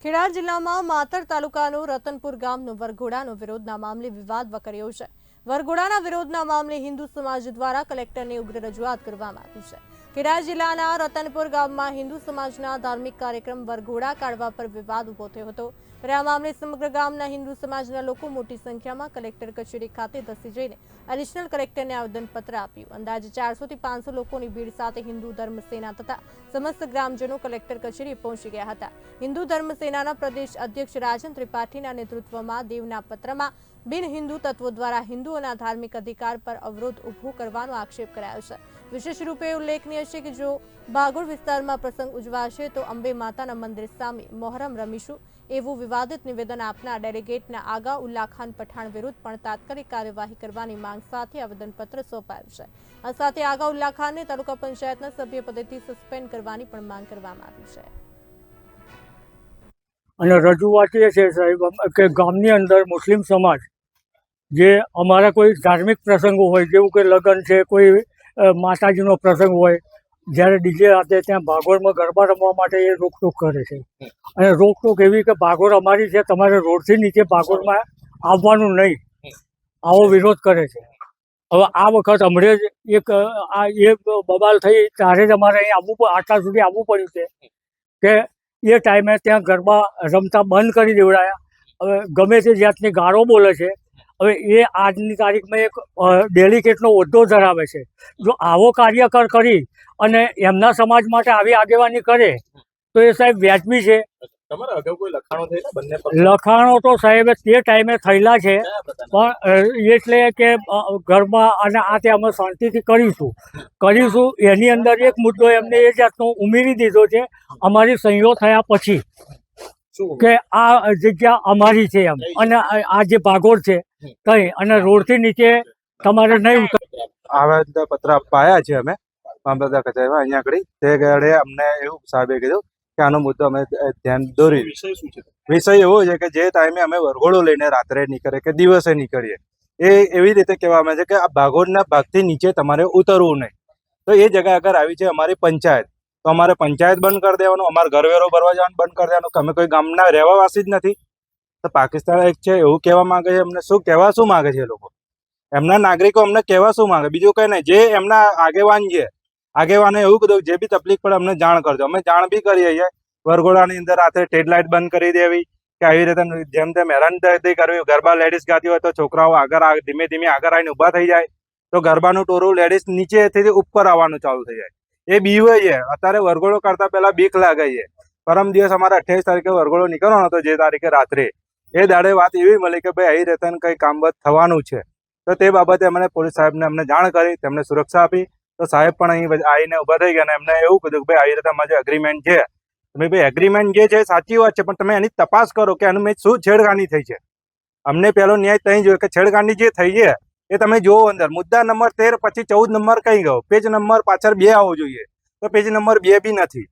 ખેડા જિલ્લામાં માતર તાલુકાનું રતનપુર ગામનો વરઘોડાનો વિરોધના મામલે વિવાદ વકર્યો છે। વરઘોડાના વિરોધના મામલે હિન્દુ સમાજ દ્વારા કલેક્ટરને ઉગ્ર રજૂઆત કરવામાં આવી છે। ખેડા જિલ્લાના રતનપુર ગામમાં હિન્દુ સમાજના ધાર્મિક કાર્યક્રમ વરઘોડા કાઢવા પર વિવાદ ઉભો થયો હતો। ત્યારે આ મામલે સમગ્ર ગામના હિન્દુ સમાજના લોકો મોટી સંખ્યામાં કલેક્ટર કચેરી ખાતે ધસી જઈને એડિશનલ કલેક્ટરને આવેદનપત્ર આપ્યું। અંદાજે 400 થી 500 લોકોની ભીડ સાથે હિન્દુ ધર્મ સેના તથા સમસ્ત ગ્રામજનો કલેક્ટર કચેરી પહોંચી ગયા હતા। હિન્દુ ધર્મ સેનાના પ્રદેશ અધ્યક્ષ રાજન ત્રિપાઠીના નેતૃત્વમાં દેવના પત્રમાં બિન હિન્દુ તત્વો દ્વારા હિન્દુઓના ધાર્મિક અધિકાર પર અવરોધ ઉભો કરવાનો આક્ષેપ કરાયો છે। વિશેષ રૂપે ઉલ્લેખનીય છે કે જો બાગોળ વિસ્તારમાં પ્રસંગ ઉજવાશે તો અંબે માતાના મંદિર સામે મોહરમ રમીશું એવું વિવાદિત નિવેદન આપનાર ડેલિગેટના આગા ઉલ્લા ખાન પઠાણ વિરુદ્ધ પણ તાત્કાલિક કાર્યવાહી કરવાની માંગ સાથે આવેદનપત્ર સોંપાયું છે। આ સાથે આગા ઉલ્લા ખાનને તાલુકા પંચાયતના સભ્ય પદેથી સસ્પેન્ડ કરવાની પણ માંગ કરવામાં આવી છે। અને રજૂઆત એ છે સાહેબ કે ગામની અંદર મુસ્લિમ સમાજ જે અમારા કોઈ ધાર્મિક પ્રસંગો હોય જેવું કે લગ્ન છે, કોઈ માતાજીનો પ્રસંગ હોય, જ્યારે ડીજે હાથે ત્યાં ભાગોળમાં ગરબા રમવા માટે એ રોકટોક કરે છે। અને રોકટોક એવી કે ભાગોળ અમારી છે, તમારે રોડથી નીચે ભાગોળમાં આવવાનું નહીં, આવો વિરોધ કરે છે। હવે આ વખત હમણાં જ એક બબાલ થઈ ત્યારે જ અમારે અહીં આવવું આટલા સુધી આવવું પડ્યું છે કે એ ટાઈમે ત્યાં ગરબા રમતા બંધ કરી દેવડાયા। હવે ગમે તે જાતની ગાળો બોલે છે। હવે એ આજની તારીખમાં એક ડેલિગેટનો હોદ્દો ધરાવે છે। જો આવો કાર્યકર કરી અને એમના સમાજ માટે આવી આગેવાની કરે તો એ સાહેબ વ્યાજબી છે। લખાણો તો સાહેબ તે ટાઈમે થયેલા છે, પણ એટલે કે ઘરમાં અને આ તે અમે શાંતિથી કરીશું એની અંદર એક મુદ્દો એમને એ જાતનો ઉમેરી દીધો છે અમારી સહીઓ થયા પછી કે આ જગ્યા અમારી છે એમ, અને આ જે ભાગોળ છે કઈ અને રોડથી નીચે તમારે નહીં આવેદન પત્ર અપાયા છે અમે મામલતદાર કચેરીમાં અહીંયા આગળ તે ગાડે અમને એવું સાહેબે કીધું કે આનો મુદ્દો અમે ધ્યાન દોરી। વિષય એવો છે કે જે ટાઈમે અમે વરઘોડો લઈને રાત્રે નીકળે કે દિવસે નીકળીએ એ એવી રીતે કહેવામાં આવે છે કે આ ભાગોળના ભાગથી નીચે તમારે ઉતરવું નહીં। તો એ જગ્યા આગળ આવી છે અમારી પંચાયત, તો અમારે પંચાયત બંધ કરી દેવાનું, અમારે ઘરવેરો ભરવા જવાનું બંધ કરી દેવાનું કે અમે કોઈ ગામના રહેવાવાસી જ નથી। તો પાકિસ્તાન એક છે એવું કહેવા માંગે છે, અમને શું માંગે છે એ લોકો, એમના નાગરિકો અમને કહેવા શું માંગે, બીજું કંઈ નહીં। જે એમના આગેવાને એવું કીધું જે બી તકલીફ પડે અમને જાણ કરજો, અમે જાણ બી કરીએ છીએ। વરઘોડાની અંદર રાત્રે ટેડ લાઇટ બંધ કરી દેવી કે આવી રીતે જેમ તેમ હેરાન કરવી, ગરબા લેડીઝ ગાતી હોય તો છોકરાઓ આગળ ધીમે ધીમે આગળ આવીને ઊભા થઈ જાય તો ગરબાનું ટોરું લેડીઝ નીચેથી ઉપર આવવાનું ચાલુ થઈ જાય, એ બીવે છે। અત્યારે વરઘોડો કરતા પહેલા બીક લાગે છે। પરમ દિવસ અમારે 28 તારીખે વરઘોડો નીકળવાનો હતો, જે તારીખે રાત્રે એ દાડે વાત એવી મળી કે ભાઈ અહીં રહેતા કંઈ કામબાદ થવાનું છે। તો તે બાબતે અમને પોલીસ સાહેબને અમને જાણ કરી, તેમને સુરક્ષા આપી, તો સાહેબ પણ અહીં આવીને ઊભા થઈ ગયા અને એમને એવું કીધું કે ભાઈ આવી રીતે અમારે એગ્રીમેન્ટ છે, તમે ભાઈ એગ્રીમેન્ટ જે છે સાચી વાત છે, પણ તમે એની તપાસ કરો કે એનું મેં શું છેડખાની થઈ છે। અમને પહેલો ન્યાય ત્યાં જોયો કે છેડખાની જે થઈ છે એ તમે જુઓ અંદર મુદ્દા નંબર 13 પછી 14 નંબર કઈ ગયો, પેજ નંબર પાછળ 2 આવવો જોઈએ, તો પેજ નંબર 2 બી નથી।